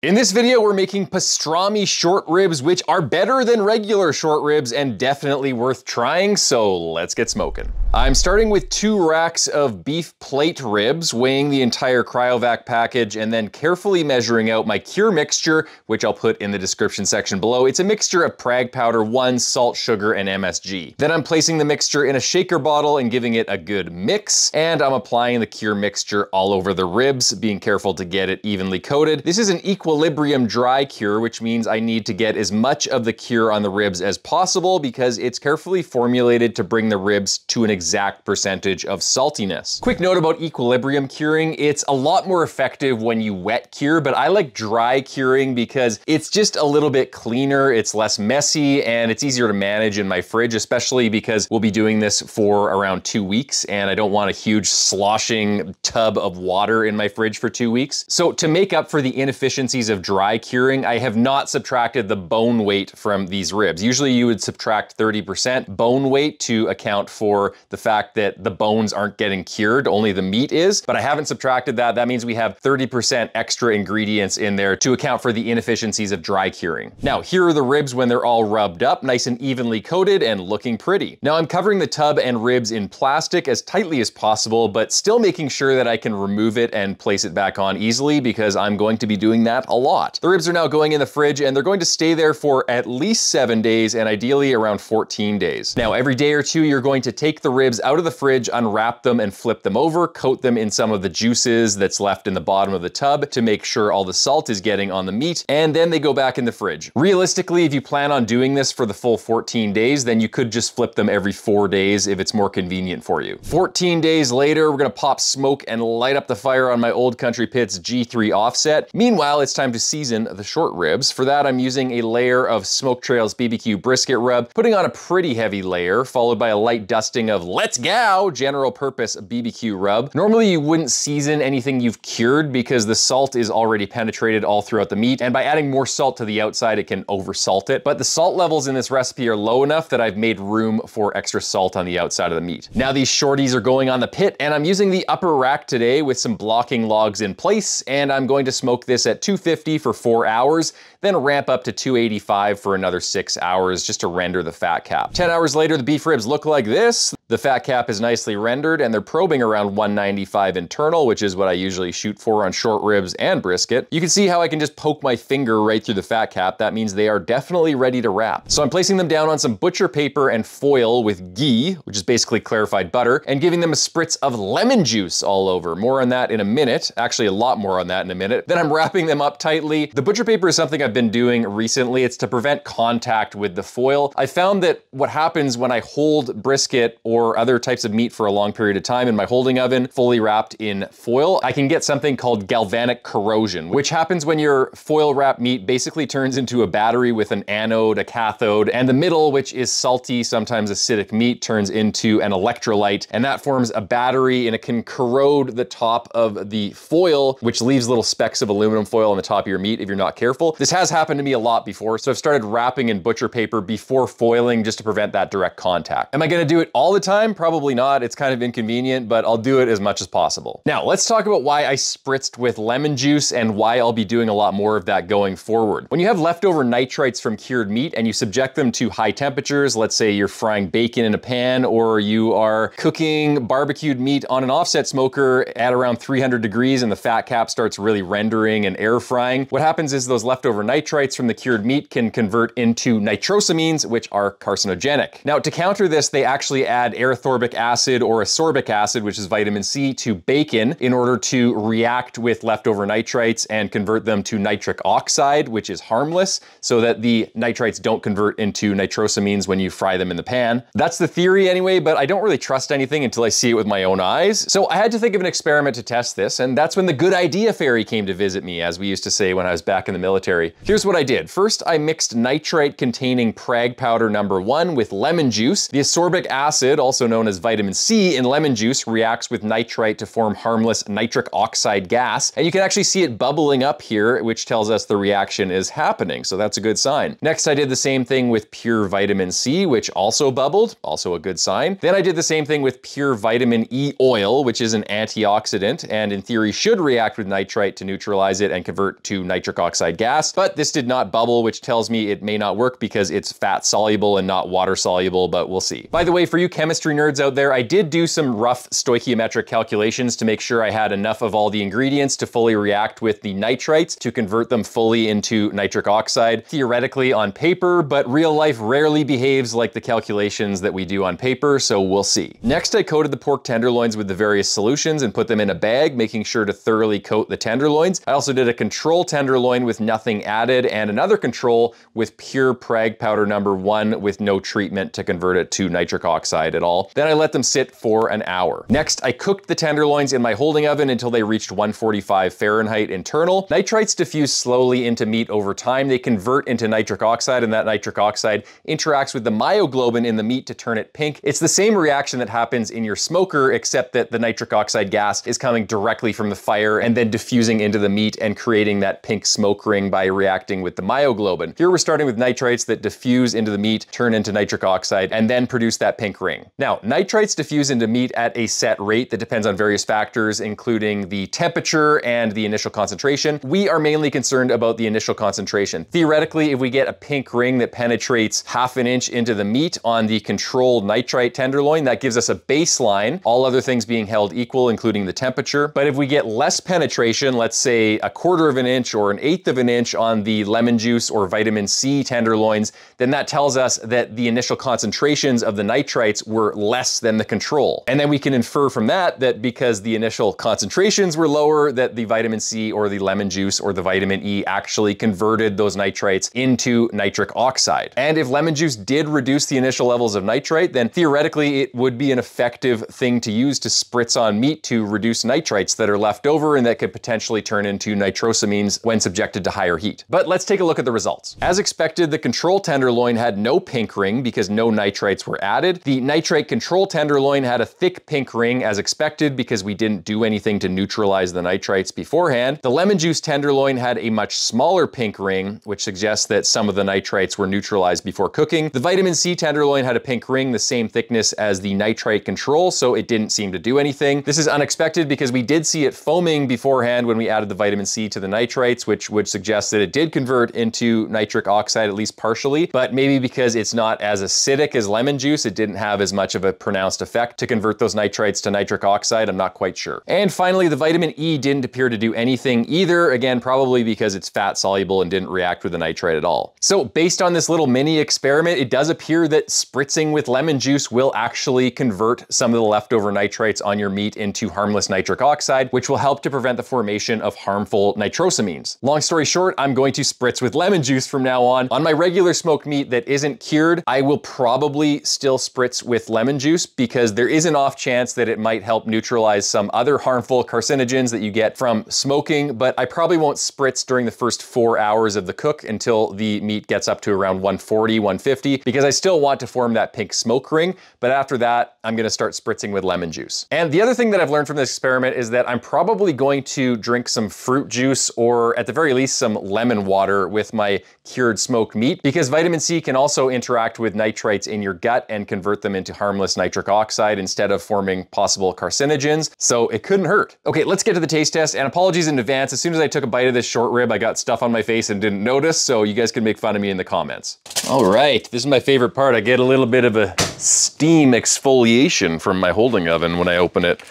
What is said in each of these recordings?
In this video, we're making pastrami short ribs, which are better than regular short ribs and definitely worth trying, so let's get smoking. I'm starting with 2 racks of beef plate ribs, weighing the entire cryovac package, and then carefully measuring out my Cure mixture, which I'll put in the description section below. It's a mixture of Prague powder 1, salt, sugar, and MSG. Then I'm placing the mixture in a shaker bottle and giving it a good mix, and I'm applying the Cure mixture all over the ribs, being careful to get it evenly coated. This is an equilibrium dry cure, which means I need to get as much of the cure on the ribs as possible because it's carefully formulated to bring the ribs to an exact percentage of saltiness. Quick note about equilibrium curing, it's a lot more effective when you wet cure, but I like dry curing because it's just a little bit cleaner, it's less messy, and it's easier to manage in my fridge, especially because we'll be doing this for around 2 weeks, and I don't want a huge sloshing tub of water in my fridge for 2 weeks. So to make up for the inefficiencies of dry curing, I have not subtracted the bone weight from these ribs. Usually you would subtract 30% bone weight to account for the fact that the bones aren't getting cured, only the meat is, but I haven't subtracted that. That means we have 30% extra ingredients in there to account for the inefficiencies of dry curing. Now, here are the ribs when they're all rubbed up, nice and evenly coated and looking pretty. Now I'm covering the tub and ribs in plastic as tightly as possible, but still making sure that I can remove it and place it back on easily because I'm going to be doing that a lot. The ribs are now going in the fridge and they're going to stay there for at least 7 days and ideally around 14 days. Now, every day or two, you're going to take the ribs out of the fridge, unwrap them and flip them over, coat them in some of the juices that's left in the bottom of the tub to make sure all the salt is getting on the meat, and then they go back in the fridge. Realistically, if you plan on doing this for the full 14 days, then you could just flip them every 4 days if it's more convenient for you. 14 days later, we're gonna pop smoke and light up the fire on my Old Country Pits G3 offset. Meanwhile, it's time to season the short ribs. For that, I'm using a layer of Smoke Trails BBQ brisket rub, putting on a pretty heavy layer, followed by a light dusting of Let's Go general purpose BBQ rub. Normally, you wouldn't season anything you've cured because the salt is already penetrated all throughout the meat, and by adding more salt to the outside, it can oversalt it. But the salt levels in this recipe are low enough that I've made room for extra salt on the outside of the meat. Now these shorties are going on the pit, and I'm using the upper rack today with some blocking logs in place, and I'm going to smoke this at 250 for 4 hours, then ramp up to 285 for another 6 hours just to render the fat cap. 10 hours later, the beef ribs look like this. The fat cap is nicely rendered and they're probing around 195 internal, which is what I usually shoot for on short ribs and brisket. You can see how I can just poke my finger right through the fat cap. That means they are definitely ready to wrap. So I'm placing them down on some butcher paper and foil with ghee, which is basically clarified butter, and giving them a spritz of lemon juice all over. More on that in a minute. Actually, a lot more on that in a minute. Then I'm wrapping them up tightly. The butcher paper is something I've been doing recently. It's to prevent contact with the foil. I found that what happens when I hold brisket or other types of meat for a long period of time in my holding oven, fully wrapped in foil, I can get something called galvanic corrosion, which happens when your foil wrapped meat basically turns into a battery with an anode, a cathode, and the middle, which is salty, sometimes acidic meat, turns into an electrolyte, and that forms a battery and it can corrode the top of the foil, which leaves little specks of aluminum foil on the top of your meat if you're not careful. This has happened to me a lot before, so I've started wrapping in butcher paper before foiling just to prevent that direct contact. Am I gonna do it all the time? Probably not. It's kind of inconvenient, but I'll do it as much as possible. Now, let's talk about why I spritzed with lemon juice and why I'll be doing a lot more of that going forward. When you have leftover nitrites from cured meat and you subject them to high temperatures, let's say you're frying bacon in a pan or you are cooking barbecued meat on an offset smoker at around 300 degrees and the fat cap starts really rendering and air frying, what happens is those leftover nitrites from the cured meat can convert into nitrosamines, which are carcinogenic. Now, to counter this, they actually add erythorbic acid or ascorbic acid, which is vitamin C, to bacon in order to react with leftover nitrites and convert them to nitric oxide, which is harmless, so that the nitrites don't convert into nitrosamines when you fry them in the pan. That's the theory anyway, but I don't really trust anything until I see it with my own eyes. So I had to think of an experiment to test this, and that's when the good idea fairy came to visit me, as we used to say when I was back in the military. Here's what I did. First, I mixed nitrite-containing Prague powder number 1 with lemon juice. The ascorbic acid, also known as vitamin C in lemon juice, reacts with nitrite to form harmless nitric oxide gas. And you can actually see it bubbling up here, which tells us the reaction is happening. So that's a good sign. Next, I did the same thing with pure vitamin C, which also bubbled, also a good sign. Then I did the same thing with pure vitamin E oil, which is an antioxidant and in theory should react with nitrite to neutralize it and convert convert to nitric oxide gas, but this did not bubble, which tells me it may not work because it's fat soluble and not water soluble, but we'll see. By the way, for you chemistry nerds out there, I did do some rough stoichiometric calculations to make sure I had enough of all the ingredients to fully react with the nitrites to convert them fully into nitric oxide, theoretically on paper, but real life rarely behaves like the calculations that we do on paper, so we'll see. Next, I coated the pork tenderloins with the various solutions and put them in a bag, making sure to thoroughly coat the tenderloins. I also did a control tenderloin with nothing added and another control with pure Prag powder number 1 with no treatment to convert it to nitric oxide at all. Then I let them sit for an hour. Next, I cooked the tenderloins in my holding oven until they reached 145 Fahrenheit internal. Nitrites diffuse slowly into meat over time. They convert into nitric oxide, and that nitric oxide interacts with the myoglobin in the meat to turn it pink. It's the same reaction that happens in your smoker, except that the nitric oxide gas is coming directly from the fire and then diffusing into the meat and creating that pink smoke ring by reacting with the myoglobin. Here we're starting with nitrites that diffuse into the meat, turn into nitric oxide, and then produce that pink ring. Now, nitrites diffuse into meat at a set rate that depends on various factors, including the temperature and the initial concentration. We are mainly concerned about the initial concentration. Theoretically, if we get a pink ring that penetrates half an inch into the meat on the controlled nitrite tenderloin, that gives us a baseline, all other things being held equal, including the temperature. But if we get less penetration, let's say 1/4 of an inch or 1/8 of an inch on the lemon juice or vitamin C tenderloins, then that tells us that the initial concentrations of the nitrites were less than the control. And then we can infer from that that because the initial concentrations were lower, that the vitamin C or the lemon juice or the vitamin E actually converted those nitrites into nitric oxide. And if lemon juice did reduce the initial levels of nitrite, then theoretically it would be an effective thing to use to spritz on meat to reduce nitrites that are left over and that could potentially turn into nitrosamines when subjected to higher heat. But let's take a look at the results. As expected, the control tenderloin had no pink ring because no nitrites were added. The nitrite control tenderloin had a thick pink ring as expected because we didn't do anything to neutralize the nitrites beforehand. The lemon juice tenderloin had a much smaller pink ring, which suggests that some of the nitrites were neutralized before cooking. The vitamin C tenderloin had a pink ring the same thickness as the nitrite control, so it didn't seem to do anything. This is unexpected because we did see it foaming beforehand when we added the vitamin C to the nitrites, which would suggest that it did convert into nitric oxide, at least partially, but maybe because it's not as acidic as lemon juice, it didn't have as much of a pronounced effect to convert those nitrites to nitric oxide. I'm not quite sure. And finally, the vitamin E didn't appear to do anything either, again, probably because it's fat soluble and didn't react with the nitrite at all. So based on this little mini experiment, it does appear that spritzing with lemon juice will actually convert some of the leftover nitrites on your meat into harmless nitric oxide, which will help to prevent the formation of harmful nitrosamines. Long story short, I'm going to spritz with lemon juice from now on. On my regular smoked meat that isn't cured, I will probably still spritz with lemon juice because there is an off chance that it might help neutralize some other harmful carcinogens that you get from smoking, but I probably won't spritz during the first 4 hours of the cook until the meat gets up to around 140, 150, because I still want to form that pink smoke ring, but after that, I'm gonna start spritzing with lemon juice. And the other thing that I've learned from this experiment is that I'm probably going to drink some fruit juice or at the very least some lemon water with my cured smoked meat, because vitamin C can also interact with nitrites in your gut and convert them into harmless nitric oxide instead of forming possible carcinogens, so it couldn't hurt. Okay, let's get to the taste test, and apologies in advance. As soon as I took a bite of this short rib, I got stuff on my face and didn't notice, so you guys can make fun of me in the comments. All right, this is my favorite part. I get a little bit of a steam exfoliation from my holding oven when I open it.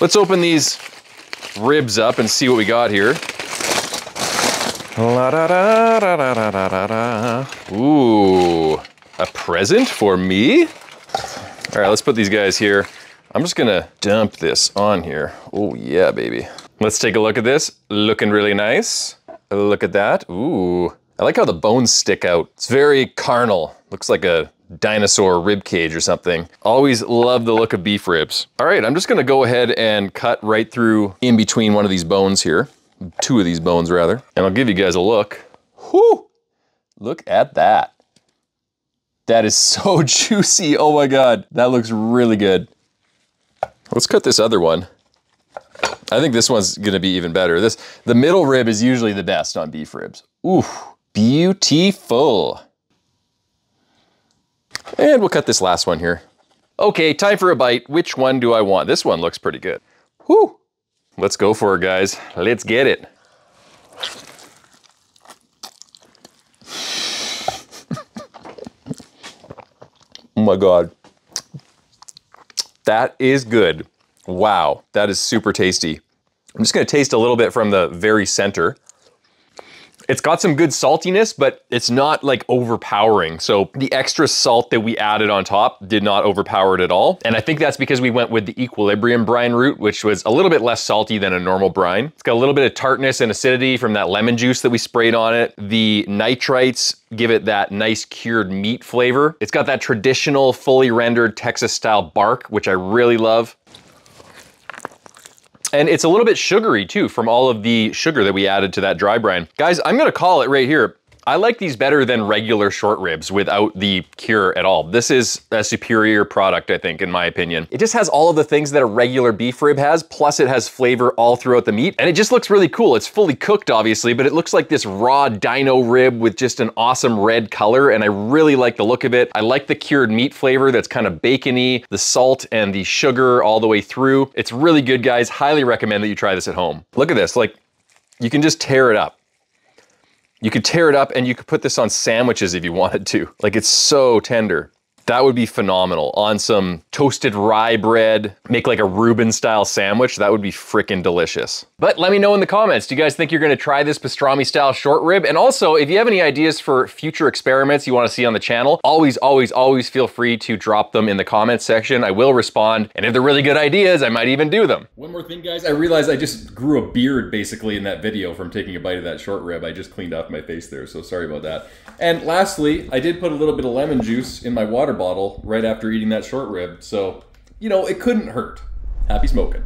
Let's open these ribs up and see what we got here. La da da da da da da da. Ooh, a present for me? All right, let's put these guys here. I'm just gonna dump this on here. Oh yeah, baby. Let's take a look at this. Looking really nice. Look at that. Ooh, I like how the bones stick out. It's very carnal. Looks like a dinosaur rib cage or something. Always love the look of beef ribs. All right, I'm just gonna go ahead and cut right through in between one of these bones here. 2 of these bones rather. And I'll give you guys a look. Whoo! Look at that. That is so juicy. Oh my God, that looks really good. Let's cut this other one. I think this one's gonna be even better. The middle rib is usually the best on beef ribs. Ooh, beautiful. And we'll cut this last one here. Okay, time for a bite. Which one do I want? This one looks pretty good. Whew. Let's go for it, guys. Let's get it. Oh my God. That is good. Wow, that is super tasty. I'm just gonna taste a little bit from the very center. It's got some good saltiness, but it's not like overpowering. So the extra salt that we added on top did not overpower it at all. And I think that's because we went with the equilibrium brine route, which was a little bit less salty than a normal brine. It's got a little bit of tartness and acidity from that lemon juice that we sprayed on it. The nitrites give it that nice cured meat flavor. It's got that traditional fully rendered Texas style bark, which I really love. And it's a little bit sugary too from all of the sugar that we added to that dry brine. Guys, I'm gonna call it right here. I like these better than regular short ribs without the cure at all. This is a superior product, I think, in my opinion. It just has all of the things that a regular beef rib has, plus it has flavor all throughout the meat, and it just looks really cool. It's fully cooked, obviously, but it looks like this raw dino rib with just an awesome red color, and I really like the look of it. I like the cured meat flavor that's kind of bacony, the salt and the sugar all the way through. It's really good, guys. Highly recommend that you try this at home. Look at this, like, you can just tear it up. You could tear it up and you could put this on sandwiches if you wanted to. Like, it's so tender. That would be phenomenal. On some toasted rye bread, make like a Reuben style sandwich. That would be freaking delicious. But let me know in the comments, do you guys think you're gonna try this pastrami style short rib? And also, if you have any ideas for future experiments you wanna see on the channel, always feel free to drop them in the comments section. I will respond. And if they're really good ideas, I might even do them. One more thing, guys. I realized I just grew a beard basically in that video from taking a bite of that short rib. I just cleaned off my face there, so sorry about that. And lastly, I did put a little bit of lemon juice in my water bottle right after eating that short rib, so, you know, it couldn't hurt. Happy smoking.